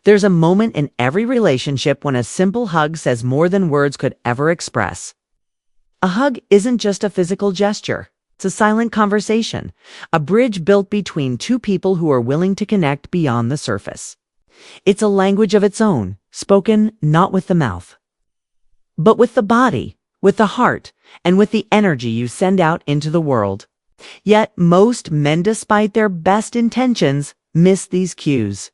There's a moment in every relationship when a simple hug says more than words could ever express. A hug isn't just a physical gesture. It's a silent conversation, a bridge built between two people who are willing to connect beyond the surface. It's a language of its own, spoken not with the mouth, but with the body, with the heart, and with the energy you send out into the world. Yet most men, despite their best intentions, miss these cues,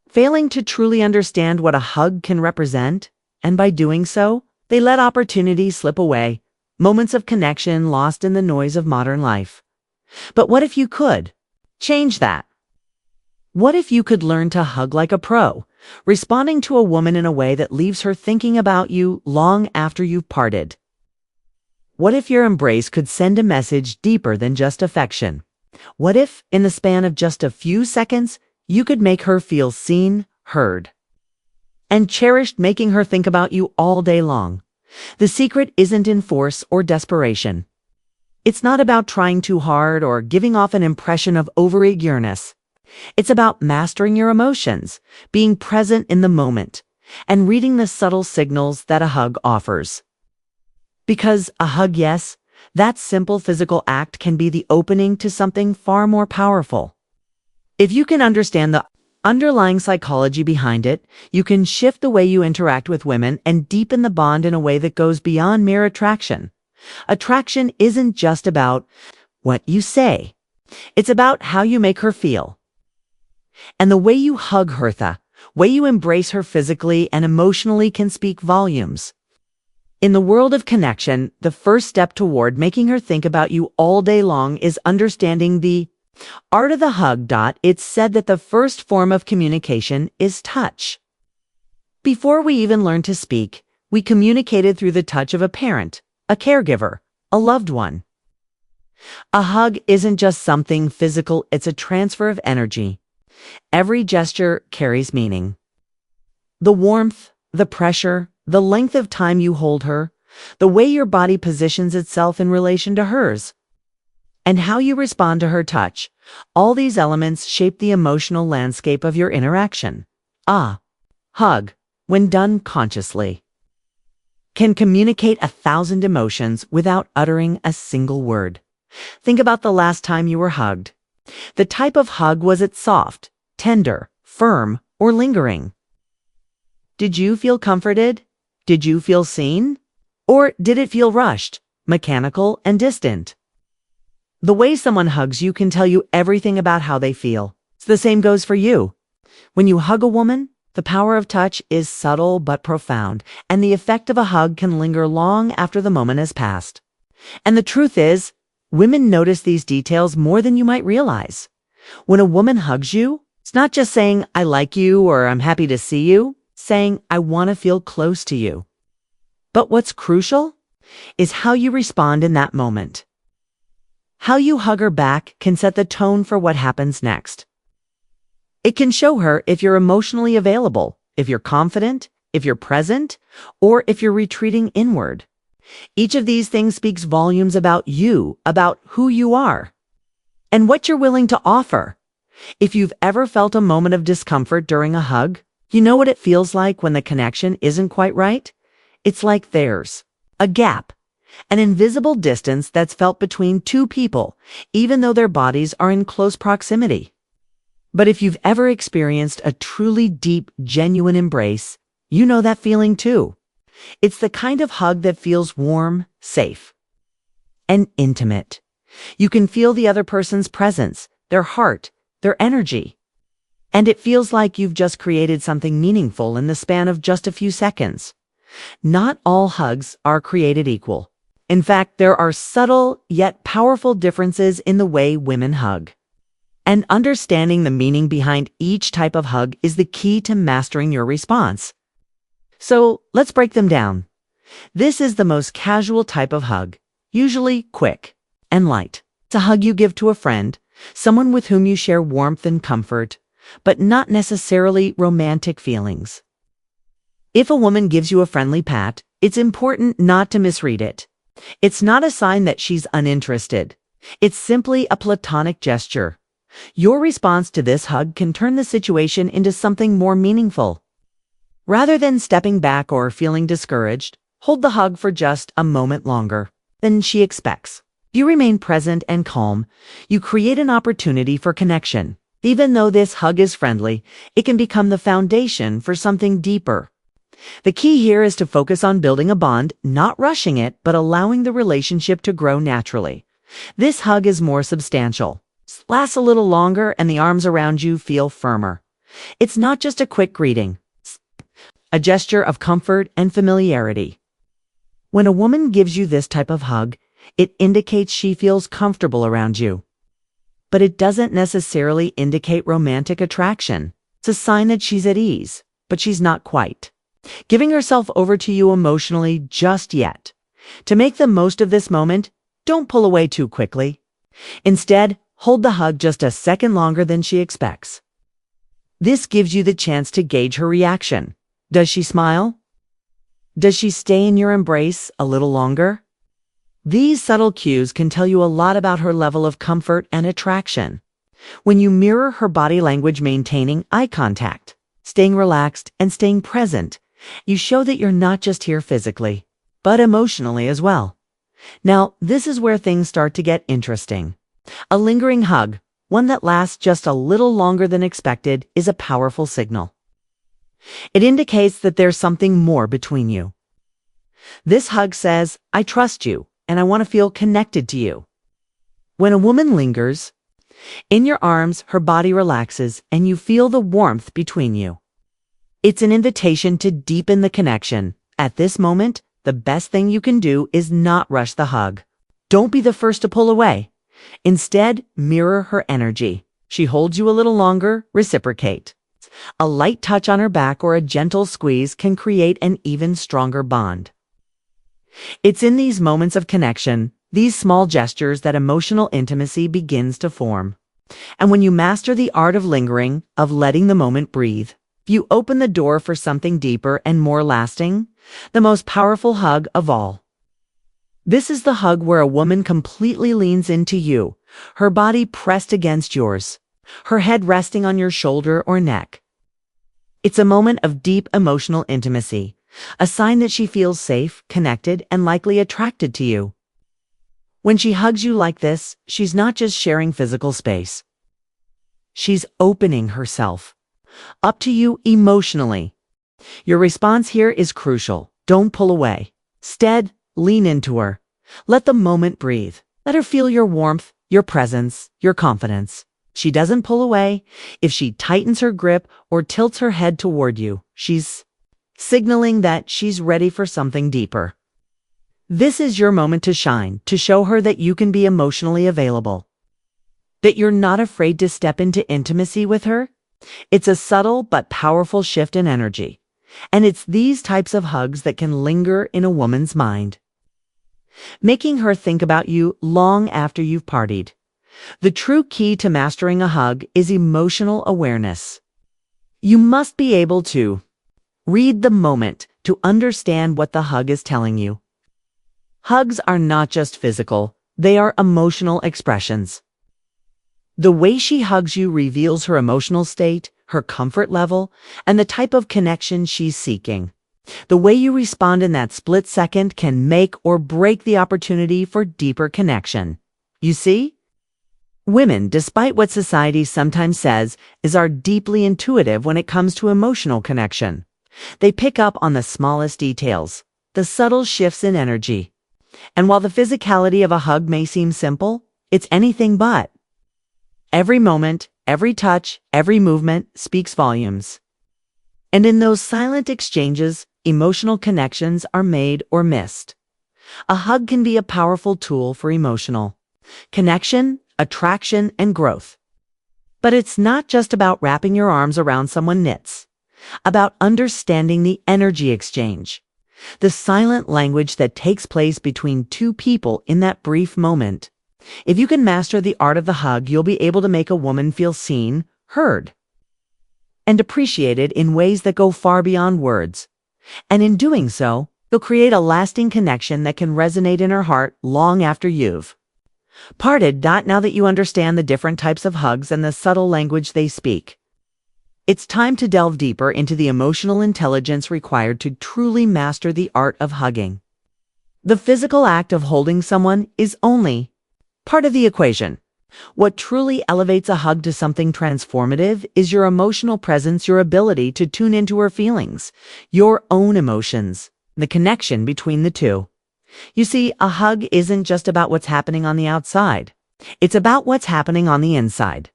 failing to truly understand what a hug can represent, and by doing so, they let opportunities slip away, moments of connection lost in the noise of modern life. But what if you could change that? What if you could learn to hug like a pro, responding to a woman in a way that leaves her thinking about you long after you've parted? What if your embrace could send a message deeper than just affection? What if, in the span of just a few seconds, you could make her feel seen, heard, and cherished, making her think about you all day long? The secret isn't in force or desperation. It's not about trying too hard or giving off an impression of over-eagerness. It's about mastering your emotions, being present in the moment, and reading the subtle signals that a hug offers. Because a hug, yes, that simple physical act can be the opening to something far more powerful. If you can understand the underlying psychology behind it, you can shift the way you interact with women and deepen the bond in a way that goes beyond mere attraction. Attraction isn't just about what you say. It's about how you make her feel. And the way you hug her, the way you embrace her physically and emotionally can speak volumes. In the world of connection, the first step toward making her think about you all day long is understanding the art of the hug. It's said that the first form of communication is touch. Before we even learn to speak, we communicated through the touch of a parent, a caregiver, a loved one. A hug isn't just something physical, it's a transfer of energy. Every gesture carries meaning. The warmth, the pressure, the length of time you hold her, the way your body positions itself in relation to hers, and how you respond to her touch, all these elements shape the emotional landscape of your interaction. Hug, when done consciously, can communicate 1,000 emotions without uttering a single word. Think about the last time you were hugged. The type of hug, was it soft, tender, firm, or lingering? Did you feel comforted? Did you feel seen? Or did it feel rushed, mechanical, and distant? The way someone hugs you can tell you everything about how they feel. The same goes for you. When you hug a woman, the power of touch is subtle but profound, and the effect of a hug can linger long after the moment has passed. And the truth is, women notice these details more than you might realize. When a woman hugs you, it's not just saying, "I like you" or "I'm happy to see you," saying, "I want to feel close to you." But what's crucial is how you respond in that moment. How you hug her back can set the tone for what happens next. It can show her if you're emotionally available, if you're confident, if you're present, or if you're retreating inward. Each of these things speaks volumes about you, about who you are, and what you're willing to offer. If you've ever felt a moment of discomfort during a hug, you know what it feels like when the connection isn't quite right? It's like there's a gap, an invisible distance that's felt between two people, even though their bodies are in close proximity. But if you've ever experienced a truly deep, genuine embrace, you know that feeling too. It's the kind of hug that feels warm, safe, and intimate. You can feel the other person's presence, their heart, their energy. And it feels like you've just created something meaningful in the span of just a few seconds. Not all hugs are created equal. In fact, there are subtle yet powerful differences in the way women hug. And understanding the meaning behind each type of hug is the key to mastering your response. So let's break them down. This is the most casual type of hug, usually quick and light. It's a hug you give to a friend, someone with whom you share warmth and comfort, but not necessarily romantic feelings. If a woman gives you a friendly pat, it's important not to misread it. It's not a sign that she's uninterested. It's simply a platonic gesture, Your response to this hug can turn the situation into something more meaningful. Rather than stepping back or feeling discouraged, hold the hug for just a moment longer than she expects. If you remain present and calm, you create an opportunity for connection. Even though this hug is friendly, it can become the foundation for something deeper. The key here is to focus on building a bond, not rushing it, but allowing the relationship to grow naturally. This hug is more substantial, lasts a little longer, and the arms around you feel firmer. It's not just a quick greeting, it's a gesture of comfort and familiarity. When a woman gives you this type of hug, it indicates she feels comfortable around you. But it doesn't necessarily indicate romantic attraction. It's a sign that she's at ease, but she's not quite giving herself over to you emotionally just yet. To make the most of this moment, don't pull away too quickly. Instead, hold the hug just a second longer than she expects. This gives you the chance to gauge her reaction. Does she smile? Does she stay in your embrace a little longer? These subtle cues can tell you a lot about her level of comfort and attraction. When you mirror her body language, maintaining eye contact, staying relaxed, and staying present, you show that you're not just here physically, but emotionally as well. Now, this is where things start to get interesting. A lingering hug, one that lasts just a little longer than expected, is a powerful signal. It indicates that there's something more between you. This hug says, "I trust you, and I want to feel connected to you." When a woman lingers in your arms, her body relaxes, and you feel the warmth between you. It's an invitation to deepen the connection. At this moment, the best thing you can do is not rush the hug. Don't be the first to pull away. Instead, mirror her energy. She holds you a little longer, reciprocate. A light touch on her back or a gentle squeeze can create an even stronger bond. It's in these moments of connection, these small gestures, that emotional intimacy begins to form. And when you master the art of lingering, of letting the moment breathe, you open the door for something deeper and more lasting, the most powerful hug of all. This is the hug where a woman completely leans into you, her body pressed against yours, her head resting on your shoulder or neck. It's a moment of deep emotional intimacy, a sign that she feels safe, connected, and likely attracted to you. When she hugs you like this, she's not just sharing physical space. She's opening herself up to you emotionally. Your response here is crucial. Don't pull away. Instead, lean into her. Let the moment breathe. Let her feel your warmth, your presence, your confidence. She doesn't pull away. If she tightens her grip or tilts her head toward you, she's signaling that she's ready for something deeper. This is your moment to shine, to show her that you can be emotionally available, that you're not afraid to step into intimacy with her. It's a subtle but powerful shift in energy, and it's these types of hugs that can linger in a woman's mind, making her think about you long after you've partied. The true key to mastering a hug is emotional awareness. You must be able to read the moment, to understand what the hug is telling you. Hugs are not just physical, they are emotional expressions. The way she hugs you reveals her emotional state, her comfort level, and the type of connection she's seeking. The way you respond in that split second can make or break the opportunity for deeper connection. You see? Women, despite what society sometimes says, are deeply intuitive when it comes to emotional connection. They pick up on the smallest details, the subtle shifts in energy. And while the physicality of a hug may seem simple, it's anything but. Every moment, every touch, every movement speaks volumes. And in those silent exchanges, emotional connections are made or missed. A hug can be a powerful tool for emotional connection, attraction, and growth. But it's not just about wrapping your arms around someone. It's about understanding the energy exchange, the silent language that takes place between two people in that brief moment. If you can master the art of the hug, you'll be able to make a woman feel seen, heard, and appreciated in ways that go far beyond words. And in doing so, you'll create a lasting connection that can resonate in her heart long after you've Parted. Now that you understand the different types of hugs and the subtle language they speak, it's time to delve deeper into the emotional intelligence required to truly master the art of hugging. The physical act of holding someone is only part of the equation. What truly elevates a hug to something transformative is your emotional presence, your ability to tune into her feelings, your own emotions, the connection between the two. You see, a hug isn't just about what's happening on the outside. It's about what's happening on the inside.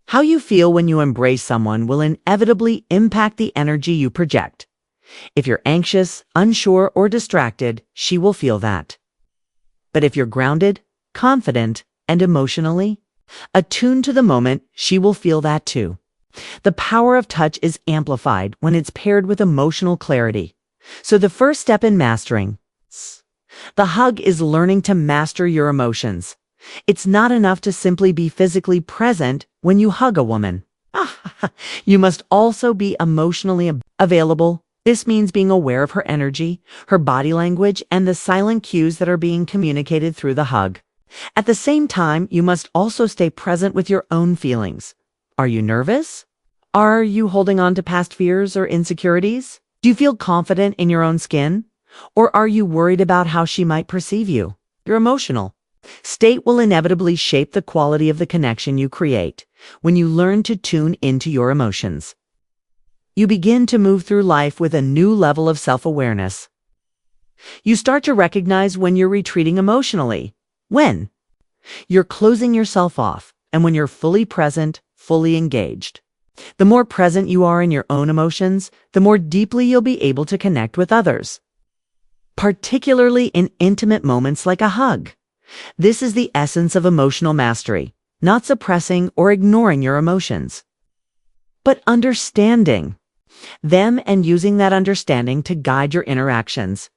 How you feel when you embrace someone will inevitably impact the energy you project. If you're anxious, unsure, or distracted, she will feel that. But if you're grounded, confident, and emotionally attuned to the moment, she will feel that too. The power of touch is amplified when it's paired with emotional clarity. So the first step in mastering the hug is learning to master your emotions. It's not enough to simply be physically present when you hug a woman. You must also be emotionally available. This means being aware of her energy, her body language, and the silent cues that are being communicated through the hug. At the same time, you must also stay present with your own feelings. Are you nervous? Are you holding on to past fears or insecurities? Do you feel confident in your own skin? Or are you worried about how she might perceive you? Your emotional state will inevitably shape the quality of the connection you create when you learn to tune into your emotions. You begin to move through life with a new level of self-awareness. You start to recognize when you're retreating emotionally, when you're closing yourself off, and when you're fully present, fully engaged. The more present you are in your own emotions, the more deeply you'll be able to connect with others, particularly in intimate moments like a hug. This is the essence of emotional mastery, not suppressing or ignoring your emotions, but understanding them and using that understanding to guide your interactions.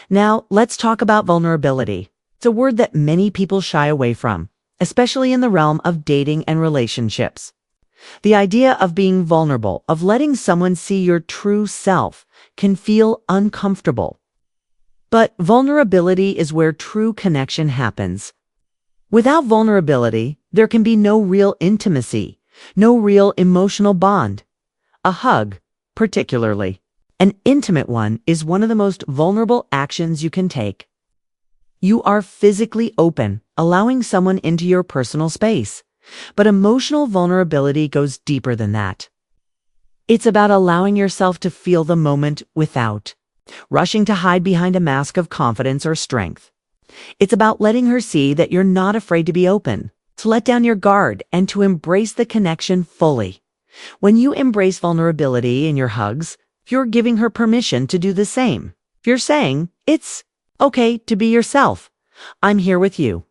Now, let's talk about vulnerability. It's a word that many people shy away from, especially in the realm of dating and relationships. The idea of being vulnerable, of letting someone see your true self, can feel uncomfortable. But vulnerability is where true connection happens. Without vulnerability, there can be no real intimacy, no real emotional bond. A hug, particularly an intimate one, is one of the most vulnerable actions you can take. You are physically open, allowing someone into your personal space. But emotional vulnerability goes deeper than that. It's about allowing yourself to feel the moment without rushing to hide behind a mask of confidence or strength. It's about letting her see that you're not afraid to be open, to let down your guard, and to embrace the connection fully. When you embrace vulnerability in your hugs, you're giving her permission to do the same. You're saying, it's okay to be yourself. I'm here with you.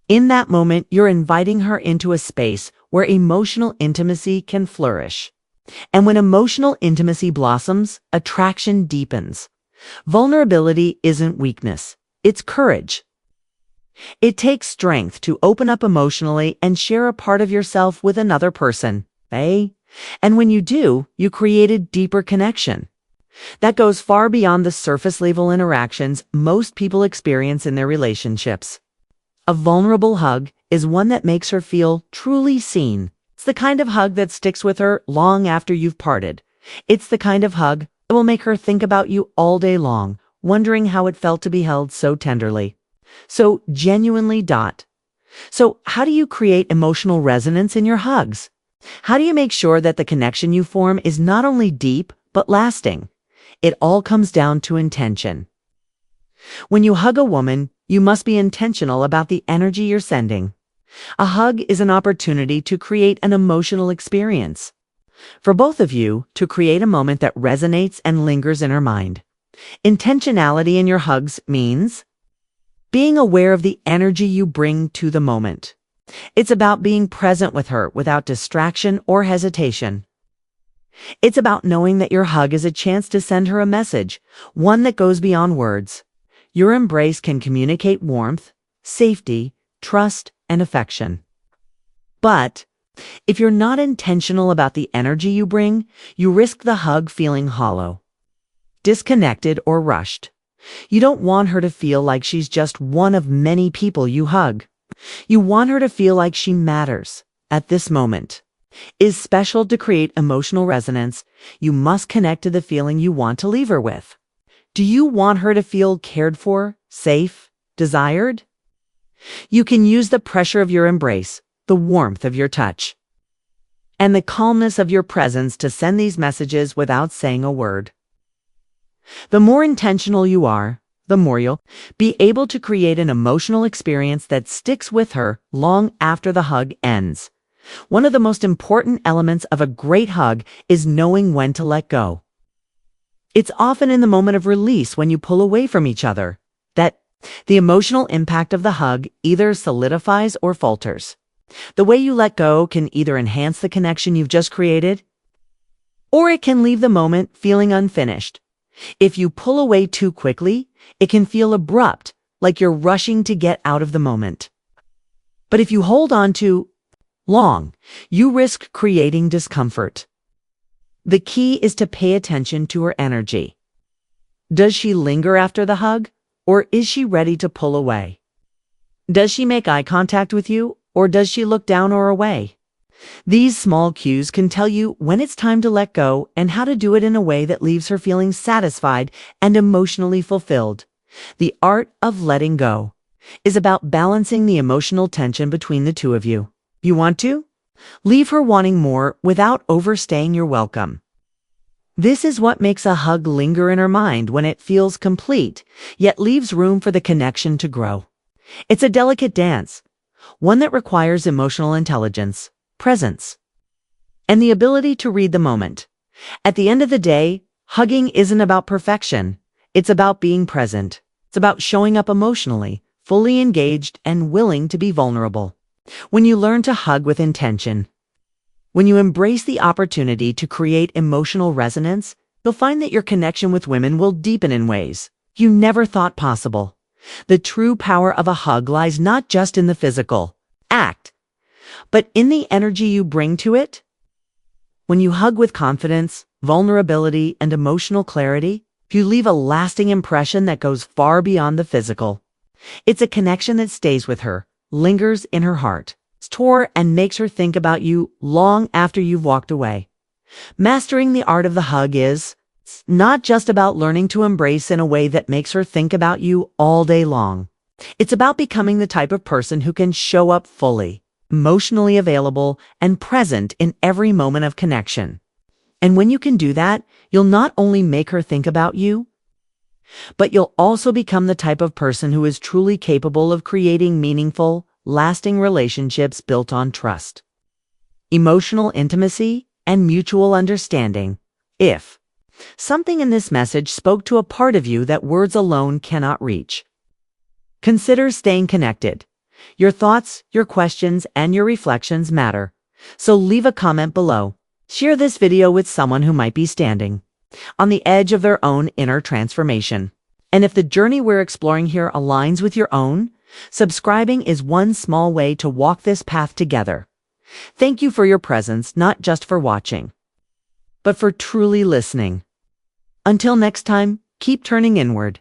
In that moment, you're inviting her into a space where emotional intimacy can flourish. And when emotional intimacy blossoms, attraction deepens. Vulnerability isn't weakness, it's courage. It takes strength to open up emotionally and share a part of yourself with another person, eh? And when you do, you create a deeper connection that goes far beyond the surface-level interactions most people experience in their relationships. A vulnerable hug is one that makes her feel truly seen. It's the kind of hug that sticks with her long after you've parted. It's the kind of hug that will make her think about you all day long, wondering how it felt to be held so tenderly, so genuinely. So how do you create emotional resonance in your hugs? How do you make sure that the connection you form is not only deep, but lasting? It all comes down to intention. When you hug a woman, you must be intentional about the energy you're sending. A hug is an opportunity to create an emotional experience. For both of you, to create a moment that resonates and lingers in her mind. Intentionality in your hugs means being aware of the energy you bring to the moment. It's about being present with her without distraction or hesitation. It's about knowing that your hug is a chance to send her a message, one that goes beyond words. Your embrace can communicate warmth, safety, trust, and affection. But if you're not intentional about the energy you bring, you risk the hug feeling hollow, disconnected, or rushed. You don't want her to feel like she's just one of many people you hug. You want her to feel like she matters at this moment. Is special. To create emotional resonance, you must connect to the feeling you want to leave her with. Do you want her to feel cared for, safe, desired? You can use the pressure of your embrace, the warmth of your touch, and the calmness of your presence to send these messages without saying a word. The more intentional you are, the more you'll be able to create an emotional experience that sticks with her long after the hug ends. One of the most important elements of a great hug is knowing when to let go. It's often in the moment of release, when you pull away from each other, that the emotional impact of the hug either solidifies or falters. The way you let go can either enhance the connection you've just created, or it can leave the moment feeling unfinished. If you pull away too quickly, it can feel abrupt, like you're rushing to get out of the moment. But if you hold on too long, you risk creating discomfort. The key is to pay attention to her energy. Does she linger after the hug, or is she ready to pull away? Does she make eye contact with you, or does she look down or away? These small cues can tell you when it's time to let go and how to do it in a way that leaves her feeling satisfied and emotionally fulfilled. The art of letting go is about balancing the emotional tension between the two of you. You want to leave her wanting more without overstaying your welcome. This is what makes a hug linger in her mind when it feels complete, yet leaves room for the connection to grow. It's a delicate dance, one that requires emotional intelligence, presence, and the ability to read the moment. At the end of the day, hugging isn't about perfection. It's about being present. It's about showing up emotionally, fully engaged, and willing to be vulnerable. When you learn to hug with intention, when you embrace the opportunity to create emotional resonance, you'll find that your connection with women will deepen in ways you never thought possible. The true power of a hug lies not just in the physical act, but in the energy you bring to it. When you hug with confidence, vulnerability, and emotional clarity, you leave a lasting impression that goes far beyond the physical. It's a connection that stays with her, lingers in her heart, and makes her think about you long after you've walked away. Mastering the art of the hug is not just about learning to embrace in a way that makes her think about you all day long. It's about becoming the type of person who can show up fully, emotionally available, and present in every moment of connection. And when you can do that, you'll not only make her think about you, but you'll also become the type of person who is truly capable of creating meaningful, lasting relationships built on trust, emotional intimacy, and mutual understanding. If something in this message spoke to a part of you that words alone cannot reach, consider staying connected. Your thoughts, your questions, and your reflections matter. So leave a comment below. Share this video with someone who might be standing on the edge of their own inner transformation. And if the journey we're exploring here aligns with your own, subscribing is one small way to walk this path together. Thank you for your presence, not just for watching, but for truly listening. Until next time, keep turning inward.